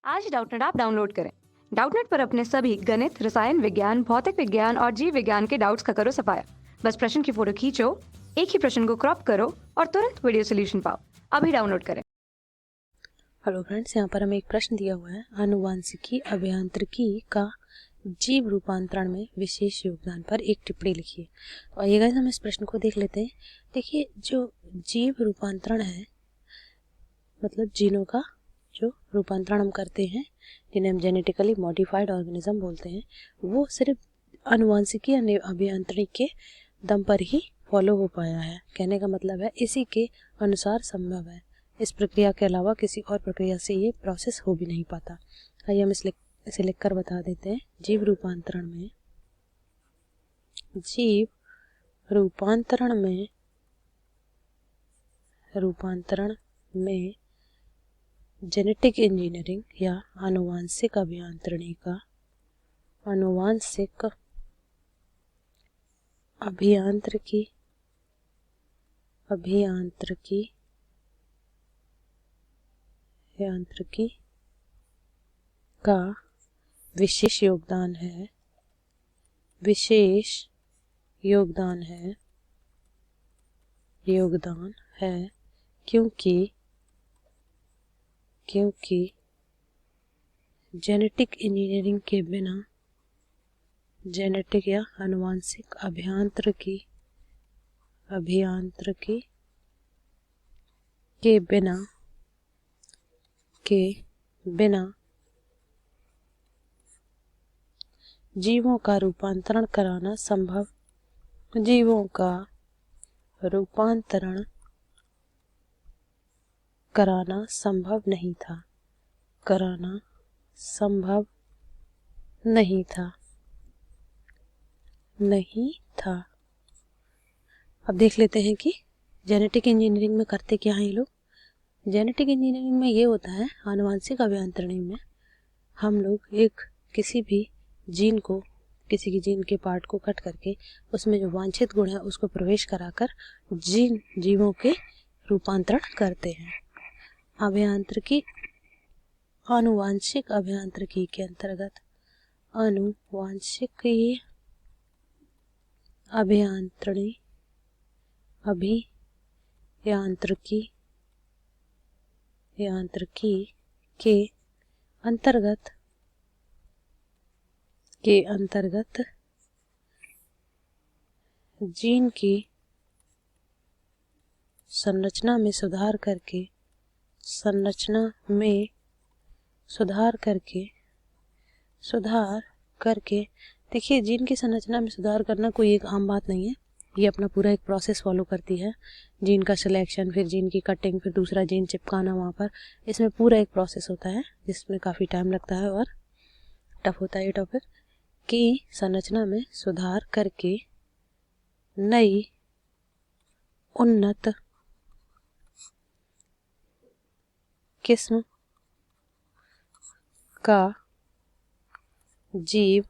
आज Doubtnut app download करें। Doubtnut पर अपने सभी गणित, रसायन विज्ञान, भौतिक विज्ञान और जीव विज्ञान के डाउट्स का करो सफाया। बस प्रश्न की फोटो खींचो, एक ही प्रश्न को क्रॉप करो और तुरंत वीडियो सोल्यूशन पाओ। अभी डाउनलोड करें। हेलो फ्रेंड्स, यहाँ पर हमें एक प्रश्न दिया हुआ है, आनुवांशिकी अभियांत्रिकी का जीव रूपांतरण में विशेष योगदान पर एक टिप्पणी लिखिए। तो आइए गाइस हम इस प्रश्न को देख लेते हैं। देखिए, जो जीव रूपांतरण है मतलब जीनों का जो रूपांतरण हम करते हैं, जिन्हें हम जेनेटिकली मॉडिफाइड ऑर्गेनिज्म बोलते हैं, वो सिर्फ आनुवांशिकी अभियांत्रिकी के दम पर ही फॉलो हो पाया है। कहने का मतलब है इसी के अनुसार संभव है। इस प्रक्रिया के अलावा किसी और प्रक्रिया से ये प्रोसेस हो भी नहीं पाता। आइए हम इसे लिखकर बता देते हैं। जीव रूपांतरण में जेनेटिक इंजीनियरिंग या आनुवांशिक अभियांत्रिकी का विशेष योगदान है क्योंकि जेनेटिक इंजीनियरिंग के बिना, जेनेटिक या आनुवांशिक अभियांत्रिकी के बिना जीवों का रूपांतरण कराना संभव नहीं था। अब देख लेते हैं कि जेनेटिक इंजीनियरिंग में करते क्या हैं ये लोग। जेनेटिक इंजीनियरिंग में ये होता है, आनुवांशिक अभियांत्रिकी में हम लोग किसी भी जीन के पार्ट को कट करके उसमें जो वांछित गुण है उसको प्रवेश कराकर जीवों के रूपांतरण करते हैं। आनुवांशिक अभियांत्रिकी के अंतर्गत अभियांत्रिकी के अंतर्गत जीन की संरचना में सुधार करके देखिए, जीन की संरचना में सुधार करना कोई एक आम बात नहीं है। ये अपना पूरा एक प्रोसेस फॉलो करती है। जीन का सिलेक्शन, फिर जीन की कटिंग, फिर दूसरा जीन चिपकाना वहाँ पर, इसमें पूरा एक प्रोसेस होता है जिसमें काफ़ी टाइम लगता है और टफ होता है ये टॉपिक। की संरचना में सुधार करके नई उन्नत किस्म का जीव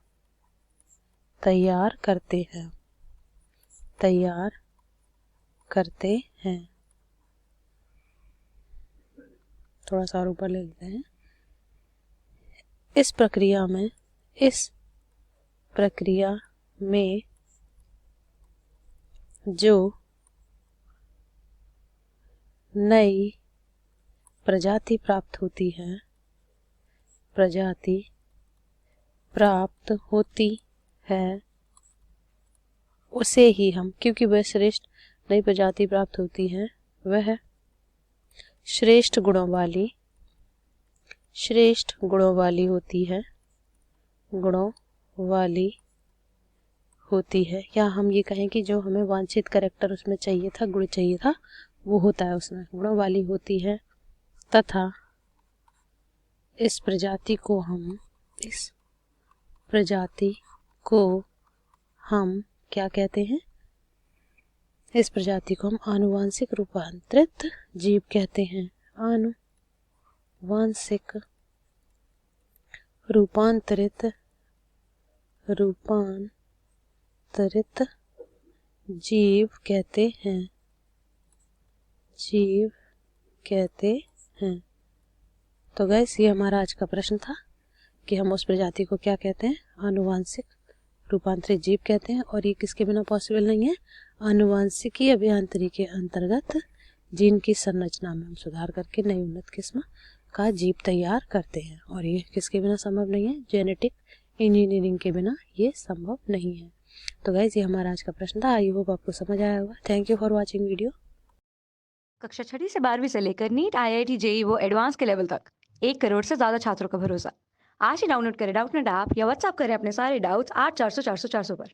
तैयार करते हैं। थोड़ा सा और ऊपर ले लेते हैं। इस प्रक्रिया में जो नई प्रजाति प्राप्त होती है उसे ही हम, क्योंकि वह नई प्रजाति प्राप्त होती है, वह श्रेष्ठ गुणों वाली होती है, या हम ये कहें कि जो हमें वांछित कैरेक्टर उसमें चाहिए था, गुण चाहिए था, वो होता है उसमें, गुणों वाली होती है। तथा इस प्रजाति को हम क्या कहते हैं? इस प्रजाति को हम आनुवांशिक रूपांतरित जीव कहते हैं। आनुवांशिक रूपांतरित जीव कहते हैं। तो गैस ये हमारा आज का प्रश्न था कि हम उस प्रजाति को क्या कहते हैं, आनुवांशिक रूपांतरित जीव कहते हैं, और ये किसके बिना पॉसिबल नहीं है, आनुवांशिकी अभियांत्रिकी के अंतर्गत जीन की संरचना में हम सुधार करके नई उन्नत किस्म का जीव तैयार करते हैं, और ये किसके बिना संभव नहीं है, जेनेटिक इंजीनियरिंग के बिना ये संभव नहीं है। तो गाइस ये हमारा आज का प्रश्न था। आई होप आपको समझ आया होगा। Thank you for watching video. कक्षा 6 से 12वीं से लेकर नीट, IIT, JEE वो एडवांस के लेवल तक 1 करोड़ से ज्यादा छात्रों का भरोसा। आज ही डाउनलोड करें डाउटनेट ऐप या व्हाट्सएप करें अपने सारे डाउट्स 8400 400 400 पर।